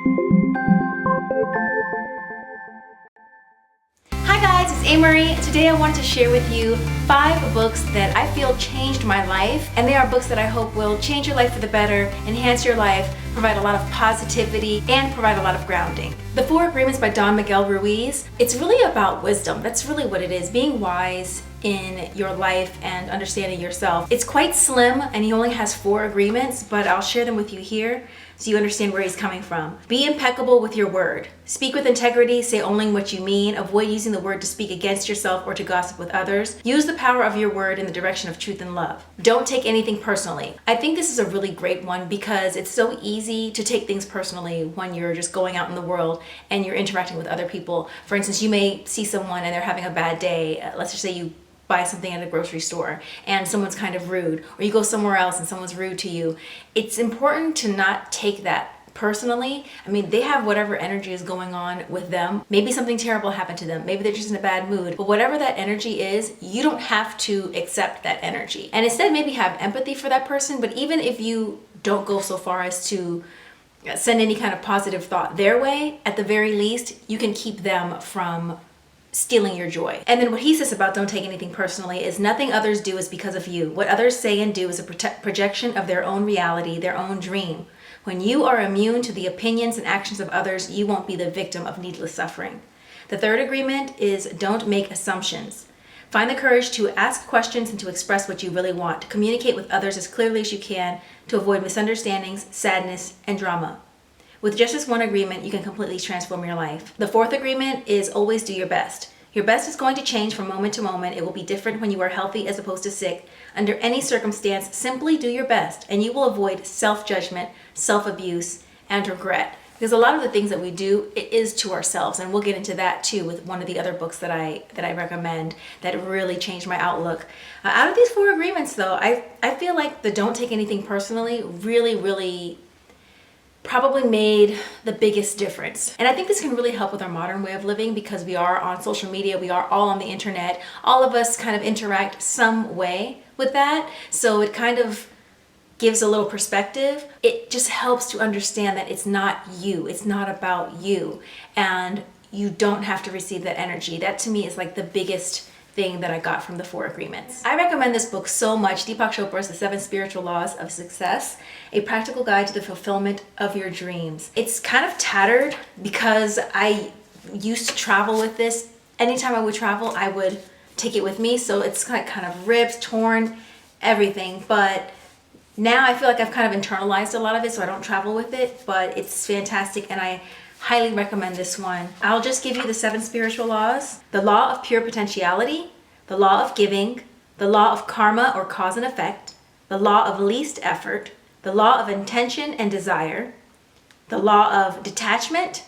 Hi guys, it's Ameriie. Today I want to share with you 5 books that I feel changed my life, and they are books that I hope will change your life for the better, enhance your life, provide a lot of positivity, and provide a lot of grounding. The 4 Agreements by Don Miguel Ruiz. It's really about wisdom. That's really what it is, being wise in your life and understanding yourself. It's quite slim and he only has 4 agreements, but I'll share them with you here so you understand where he's coming from. Be impeccable with your word. Speak with integrity, say only what you mean, avoid using the word to speak against yourself or to gossip with others. Use the power of your word in the direction of truth and love. Don't take anything personally. I think this is a really great one because it's so easy to take things personally when you're just going out in the world and you're interacting with other people. For instance, you may see someone and they're having a bad day. Let's just say you buy something at a grocery store and someone's kind of rude, or you go somewhere else and someone's rude to you. It's important to not take that personally. I mean, they have whatever energy is going on with them. Maybe something terrible happened to them. Maybe they're just in a bad mood. But whatever that energy is, you don't have to accept that energy. And instead, maybe have empathy for that person. But even if you don't go so far as to send any kind of positive thought their way, at the very least, you can keep them from stealing your joy. And then what he says about don't take anything personally is nothing others do is because of you. What others say and do is a projection of their own reality, their own dream. When you are immune to the opinions and actions of others, you won't be the victim of needless suffering. The 3rd agreement is don't make assumptions. Find the courage to ask questions and to express what you really want, to communicate with others as clearly as you can, to avoid misunderstandings, sadness, and drama. With just this 1 agreement, you can completely transform your life. The 4th agreement is always do your best. Your best is going to change from moment to moment. It will be different when you are healthy as opposed to sick. Under any circumstance, simply do your best and you will avoid self-judgment, self-abuse, and regret. Because a lot of the things that we do, it is to ourselves, and we'll get into that too with one of the other books that I recommend that really changed my outlook. Out of these 4 agreements though, I feel like the don't take anything personally really probably made the biggest difference. And I think this can really help with our modern way of living because we are on social media, we are all on the internet. All of us kind of interact some way with that. So it kind of gives a little perspective. It just helps to understand that it's not you, it's not about you. And you don't have to receive that energy. That to me is like the biggest thing that I got from the 4 agreements. I recommend this book so much. Deepak Chopra's The 7 Spiritual Laws of Success, a practical guide to the fulfillment of your dreams. It's kind of tattered because I used to travel with this. Anytime I would travel, I would take it with me. So it's kind of ripped, torn, everything. But now I feel like I've kind of internalized a lot of it, so I don't travel with it, but it's fantastic and I highly recommend this one. I'll just give you the 7 spiritual laws. The law of pure potentiality, the law of giving, the law of karma or cause and effect, the law of least effort, the law of intention and desire, the law of detachment,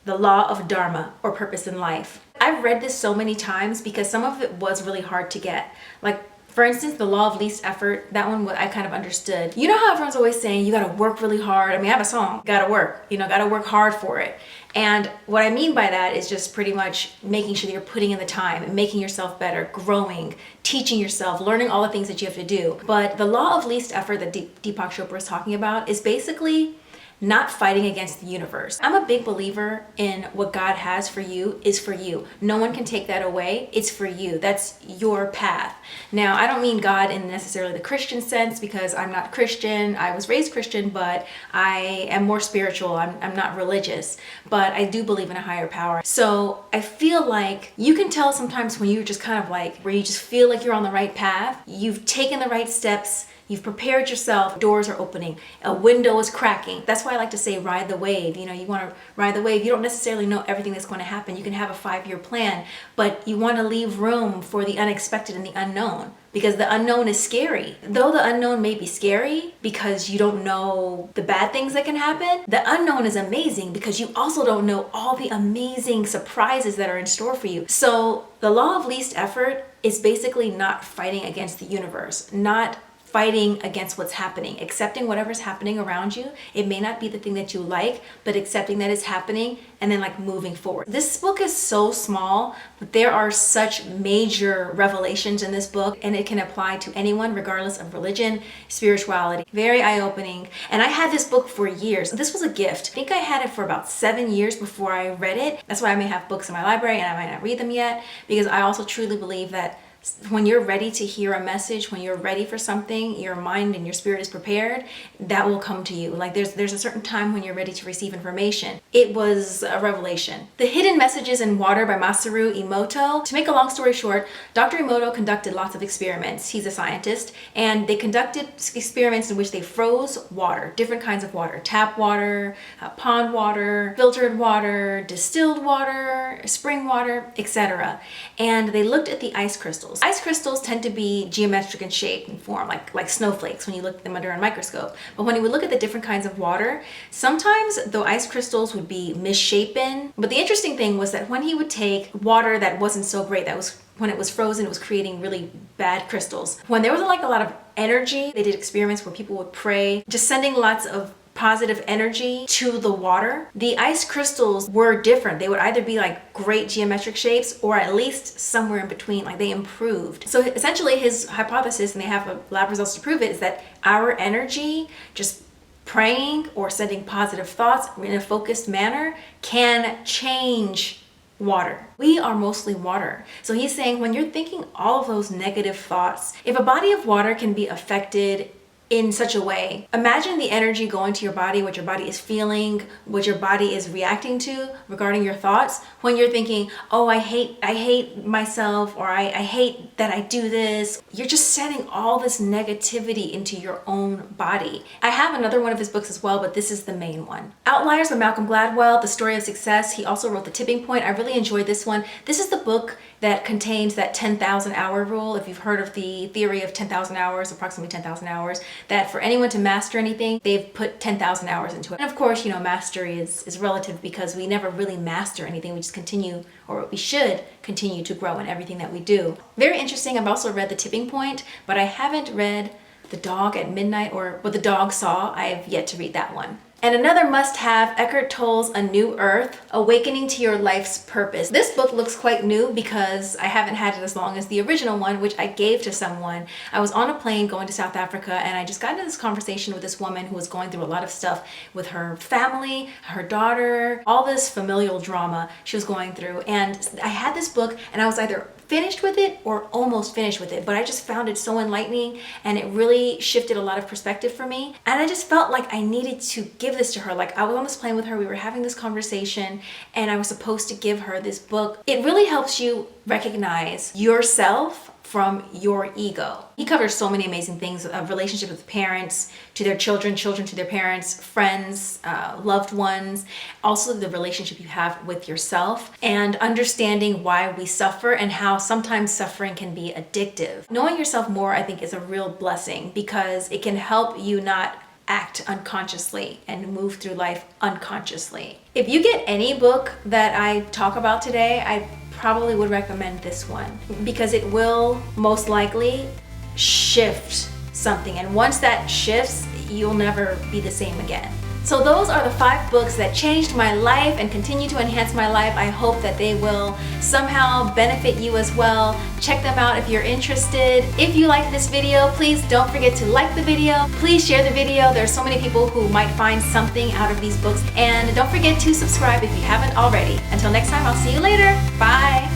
the law of dharma or purpose in life. I've read this so many times because some of it was really hard to get. Like, for instance, the law of least effort, that one I kind of understood. You know how everyone's always saying you gotta work really hard. I mean, I have a song, gotta work, gotta work hard for it. And what I mean by that is just pretty much making sure that you're putting in the time and making yourself better, growing, teaching yourself, learning all the things that you have to do. But the law of least effort that Deepak Chopra is talking about is basically not fighting against the universe. I'm a big believer in what God has for you is for you. No one can take that away. It's for you. That's your path. Now, I don't mean God in necessarily the Christian sense because I'm not Christian. I was raised Christian, but I am more spiritual. I'm not religious, but I do believe in a higher power. So I feel like you can tell sometimes when you're just kind of like, where you just feel like you're on the right path, you've taken the right steps, you've prepared yourself, doors are opening, a window is cracking. That's why I like to say ride the wave. You want to ride the wave. You don't necessarily know everything that's going to happen. You can have a 5-year plan, but you want to leave room for the unexpected and the unknown because the unknown is scary. Though the unknown may be scary because you don't know the bad things that can happen, the unknown is amazing because you also don't know all the amazing surprises that are in store for you. So the law of least effort is basically not fighting against the universe, not fighting against what's happening, accepting whatever's happening around you. It may not be the thing that you like, but accepting that it's happening and then like moving forward. This book is so small, but there are such major revelations in this book, and it can apply to anyone regardless of religion, spirituality. Very eye-opening. And I had this book for years. This was a gift. I think I had it for about 7 years before I read it. That's why I may have books in my library and I might not read them yet, because I also truly believe that when you're ready to hear a message, when you're ready for something, your mind and your spirit is prepared, that will come to you. Like there's a certain time when you're ready to receive information. It was a revelation. The Hidden Messages in Water by Masaru Emoto. To make a long story short, Dr. Emoto conducted lots of experiments. He's a scientist, and they conducted experiments in which they froze water, different kinds of water, tap water, pond water, filtered water, distilled water, spring water, etc. And they looked at the ice crystals. Ice crystals tend to be geometric in shape and form, like snowflakes when you look at them under a microscope. But when you would look at the different kinds of water, sometimes the ice crystals would be misshapen. But the interesting thing was that when he would take water that wasn't so great, that was when it was frozen, it was creating really bad crystals. When there was like a lot of energy, they did experiments where people would pray, just sending lots of positive energy to the water. The ice crystals were different. They would either be like great geometric shapes or at least somewhere in between, like they improved. So essentially his hypothesis, and they have lab results to prove it, is that our energy, just praying or sending positive thoughts in a focused manner, can change water. We are mostly water. So he's saying when you're thinking all of those negative thoughts, if a body of water can be affected in such a way, imagine the energy going to your body, what your body is feeling, what your body is reacting to regarding your thoughts when you're thinking, oh, I hate myself, or I hate that I do this. You're just sending all this negativity into your own body. I have another one of his books as well, but this is the main one. Outliers by Malcolm Gladwell, The Story of Success. He also wrote The Tipping Point. I really enjoyed this one. This is the book that contains that 10,000 hour rule. If you've heard of the theory of 10,000 hours, approximately 10,000 hours, that for anyone to master anything, they've put 10,000 hours into it. And of course, you know, mastery is relative because we never really master anything. We just continue, or we should continue to grow in everything that we do. Very interesting. I've also read The Tipping Point, but I haven't read The Dog at Midnight or What the Dog Saw. I have yet to read that one. And another must-have, Eckhart Tolle's A New Earth, Awakening to Your Life's Purpose. This book looks quite new because I haven't had it as long as the original one, which I gave to someone. I was on a plane going to South Africa, and I just got into this conversation with this woman who was going through a lot of stuff with her family, her daughter, all this familial drama she was going through. And I had this book, and I was either finished with it or almost finished with it, but I just found it so enlightening, and it really shifted a lot of perspective for me. And I just felt like I needed to give this to her. Like I was on this plane with her, we were having this conversation, and I was supposed to give her this book. It really helps you recognize yourself from your ego. He covers so many amazing things, of relationship with parents to their children, children to their parents, friends, loved ones, also the relationship you have with yourself, and understanding why we suffer and how sometimes suffering can be addictive. Knowing yourself more, I think, is a real blessing because it can help you not act unconsciously and move through life unconsciously. If you get any book that I talk about today, I probably would recommend this one because it will most likely shift something, and once that shifts, you'll never be the same again. So those are the 5 books that changed my life and continue to enhance my life. I hope that they will somehow benefit you as well. Check them out if you're interested. If you like this video, please don't forget to like the video. Please share the video. There are so many people who might find something out of these books. And don't forget to subscribe if you haven't already. Until next time, I'll see you later. Bye.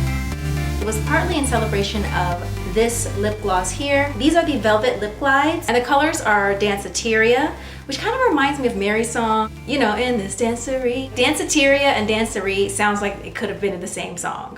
It was partly in celebration of this lip gloss here. These are the Velvet Lip Glides, and the colors are Danceteria, which kind of reminds me of Ameriie's song, you know, in this dancery. Danceteria and Dancery sounds like it could have been in the same song.